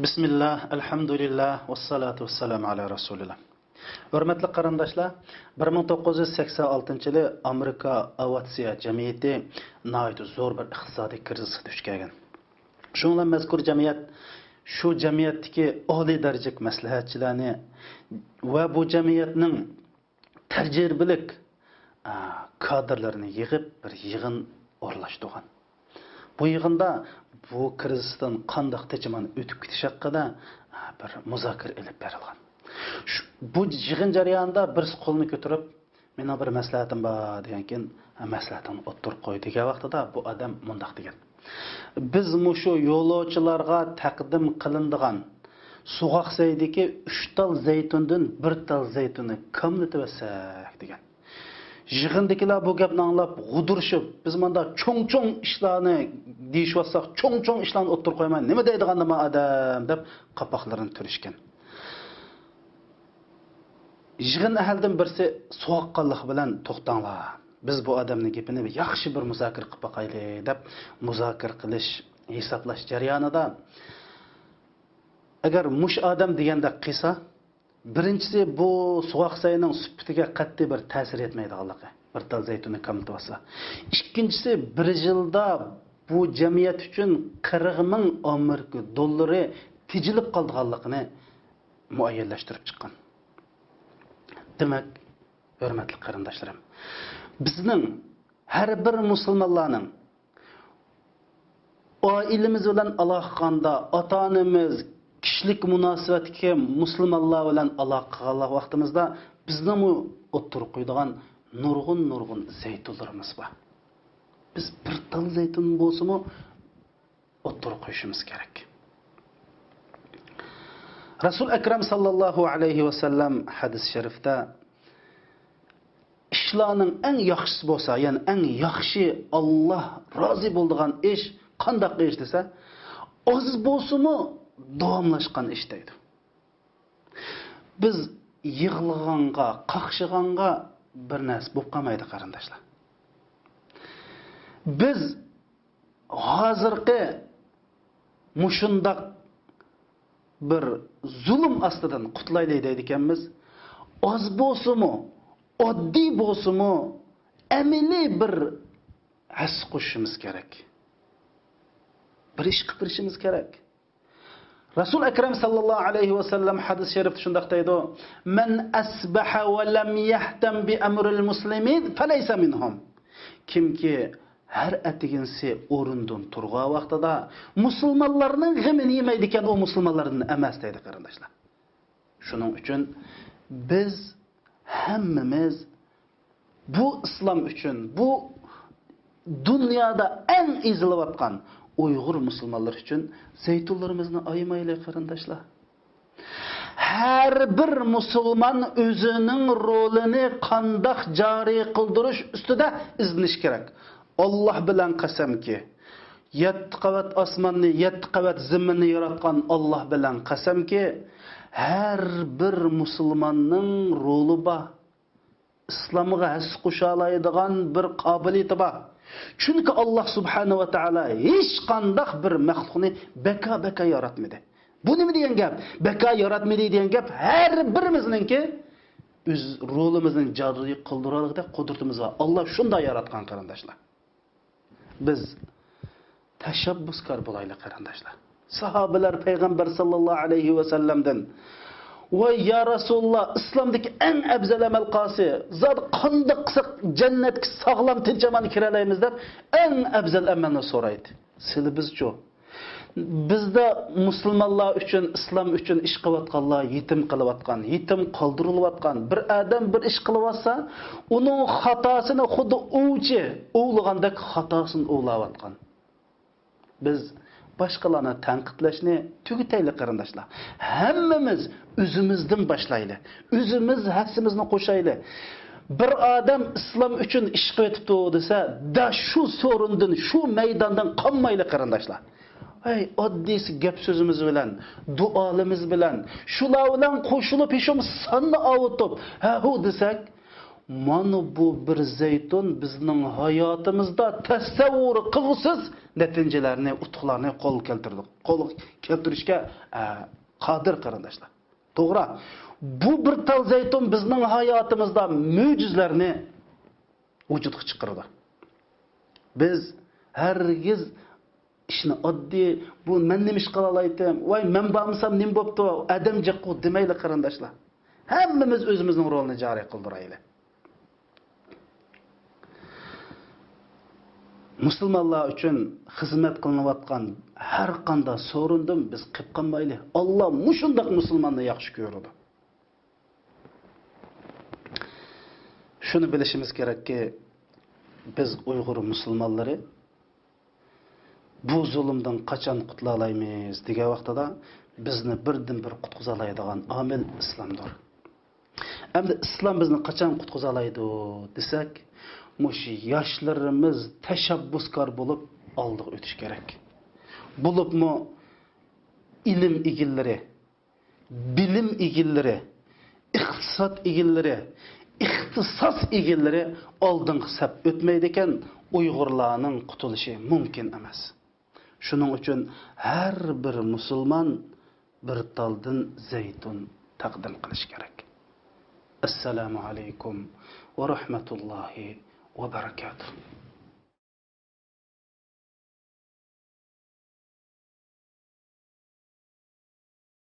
Bismillah, elhamdülillah, ve salatu vesselamu ala Resulillah. Hürmetli qarindoshlar, 1986 yılı Amerika Aviatsiya jamiyati naydı zor bir iqtisodiy krizisga duch kelgan. Shundan mazkur jamiyat shu jamiyatdagi oliy darajalik maslahatchilarni va bu jamiyatning tajribalik kadrlarini yig'ib bir yig'in o'rlashtirgan. Bu yig'inda bu krizisdan qanday techiman o'tib ketish haqida bir muzokara olib berilgan. Bu yig'in jarayonida bir qo'lni ko'tarib, "Meni bir maslahatim bor" degan keyin, maslahatini o'ttirib qo'y degan vaqtida bu odam mundaq degan. Biz mushu yo'lovchilarga taqdim qilinadigan Sug'aqsaydagi 3 tal zaytundan 1 tal zaytuni kamlatib olsak degan. Yig'indagilar bu gapni anglab g'udurishib, biz menda cho'ng-cho'ng ishlarni deyishvatsak, cho'ng-cho'ng ishlarni o'ttirib qo'yman, nima deydigan nima odam deb qapoqlarini turishgan. Yig'in ahlidan birisi sovuqqonlik bilan to'xtanglar. Biz bu odamning gapini yaxshi bir muzokara qilib boqaylik deb muzokara qilish, hisoblash jarayonida agar mush odam deganda qilsa, birinchisi bu Sug'aqsayning sifatiga qat'iy bir ta'sir etmaydiganligi, bir tal zaytuni kamtib olsa. Ikkinchisi, bir yilda bu jamiyat uchun 40 ming Amerika dollari tejilib qolganligini muayyanlashtirib chiqqan. Demak, hurmatli qarindoshlarim, bizning har bir musulmonlarning oilamiz bilan aloqada, ota-onamiz kişilik münasebetki Müslümanlar bilen alakalı vaktimizde bizden mi oturup koyduğun nurgun zeytunlarımız var. Biz bir tal zeytun bolsa mı oturup koyuşumuz gerek. Resul Ekrem sallallahu aleyhi ve sellem hadis-i şerifte işlarının en yaxşısı bolsa, yani en yaxşı Allah razı bulduğun iş, kandak iş dese, az bolsa mı davamlaşkan işteydi. Biz yığılğanğa, qaqşığanğa bir narsa bo'lib qolmaydi qarindoshlar. Biz hozirgi mushundaq bir zulm ostidan qutlaylik deydiganmiz. Az bo'lsa-mu, oddiy bo'lsa-mu, amaliy bir has qo'shishimiz kerak. Bir ish qilishimiz kerak. Resul Ekrem sallallahu aleyhi ve sellem hadis-i şerifte şundaq deydi: "Men asbaha ve lem yahtam bi amril muslimin feleysa minhum." Kimki her etiginsi o'rindan turgan vaqtida musulmonlarning g'amini yemaydi ekan, o musulmonlarning emas deydi qarindoshlar. Shuning uchun biz hammamiz bu islom uchun, bu dunyoda eng ezilayotgan Uyghur Müslümanlar için zeytunlarımızı ayımayla qarindoshlar. Her bir Müslüman özünün rolünü qandaq jari qildirish ustida izlanish kerak. Allah bilan qasam ki, 7 qavat osmonni, 7 qavat zaminni yaratgan Allah bilan qasam ki, her bir Müslümanning roli bor. İslamga has qo'shalaydigan bir qobiliyati bor. Çünkü Allah subhanahu wa ta'ala hiç qandaq bir maxluqni beka yaratmadı. Bu nima degan gap? Beka yaratmadı degan gap her birimizningki o'z rolimizning joriy qildirishida qudratimiz var. Allah shunday yaratgan qarindoshlar. Biz tashabbuskor bo'laylik qarindoshlar. Sahobalar payg'ambar sallallohu alayhi va sallamdan "Ve ya Resulullah, İslam'daki en ebzel amel qasi, zat qanday qilsak jannatga sog'lom tinchaman kiralaymiz" deb en ebzel amelni so'raydi. Siz bizcho bizda musulmonlar uchun, islom uchun ish qilayotganlar yetim qilayotgan, yetim qoldirilayotgan bir odam bir ish qilyapsa, uning xatosini xuddi ovchi ovlagandek xatosini ovlayotgan. Biz başkalarına tanqidlashni tugitaylik qarindoshlar. Hammamiz o'zimizdan boshlaylik. O'zimiz hassimizni qo'shaylik. Bir odam islom uchun ish qilibdi desa, da shu so'rindan, shu maydondan qolmaylik qarindoshlar. Hey, oddiy gap so'zimiz bilan, duolimiz bilan, shular bilan qo'shilib ishim sonni avutib, ha hu desak, mana bu bir zaytun bizning hayotimizda tasavvur qilg'usiz natijalarni, utuqlarni qo'l keltirishga qodir qarindoshlar. To'g'ri. Bu bir tal zaytun bizning hayotimizda mo'jizlarni vujudga chiqaradi. Biz hargiz ishni oddiy bu men nima ish qila olaydim, voy men bo'lmasam nima bo'pti, adam jiqqu demaylik qarindoshlar. Hammamiz o'zimizning rolni joriy qildiraylik. Musulmonlar uchun xizmat qilinayotgan har qanday so'rindan biz qilib qolmaylik. Alloh mushundaq musulmonni yaxshi ko'radi. Shuni bilishimiz kerakki, biz Uyg'ur musulmonlari bu zulmdan qachon qutula olamiz degan vaqtida bizni birdan-bir qutqiza oladigan omil islomdir. Endi islom bizni qachon qutqiza oladi desak, mush yoshlarimiz tashabbuskor bo'lib oldiga o'tish kerak. Bo'libmi ilm egillari, bilim egillari, iqtisod egillari, ixtisos egillari oldingi saf o'tmaydi ekan, Uyg'urlarning qutulishi mumkin emas. Shuning uchun har bir musulmon bir taldan zaytun taqdim qilish kerak. Assalomu alaykum va rahmatullohi va barakatuh.